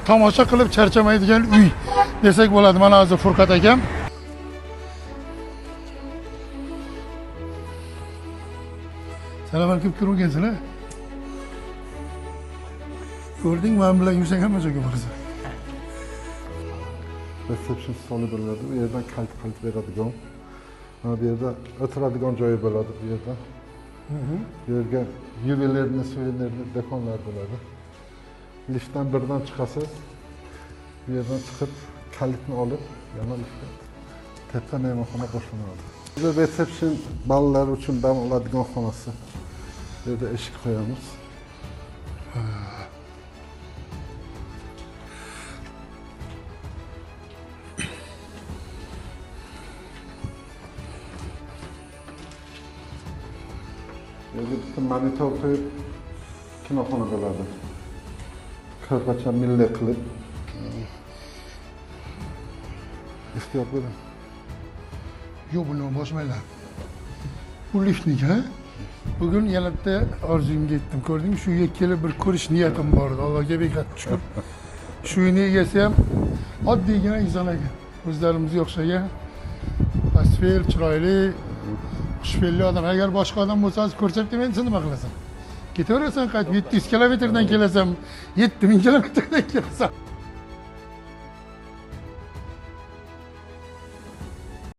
Tomosha qilib charchamaydigan uy desak bo'ladi. Mana hozir Furqat akam. Salom alaykum, ko'rgansiz-a? Ko'rding, men bilan yursang hamma joyga borasan. Reception stoli bo'ladi. Bu yerdan kalt beradigan. Mana bu yerda o'tiradigan joyi bo'ladi bu yerda. Bu yerga yuvelerni, suvenirni do'konlar bo'ladi. Liftdan birdan chiqasiz. Bu yerdan chiqib, kalitni olib, yana liftga tepa mehmonxona boshlanadi. Bu reception bolalar uchun dam oladigan xonasi. Bu yerda eshik qo'yamiz. Yerga bitta monitor qo'yib, kinoxona bo'ladi. Ko'rpacha milliy qilib. Ehtiyot bo'ling. Yo'q, buni boshmaylar. Bu liftniki, bugun yana bitta orzumga yetdim. Ko'rdingmi? Shu yerga kelib bir ko'rish niyatim bor edi. Allohga bekat shukur. Shu uyning egasi ham oddiygina inson ekan. O'zlarimizga o'xshagan asfel, chiroyli, xushfe'lli odam. Agar boshqa odam bo'lsangiz ko'rsatib endi nima qilasan? Ketaverasan, qaytib 700 kilometrdan kelasan, 7000 kilometrdan kelasan.